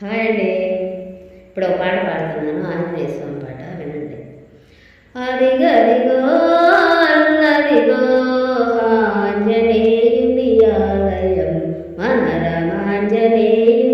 Hi అండి. ఇప్పుడు ఒక పాట పాడుతున్నాను, ఆంజనేయ స్వామి పాట వినండి. అదిగదిగో అల్లదిగో ఆంజనేయుని ఆలయం, మనరమాంజనేయుని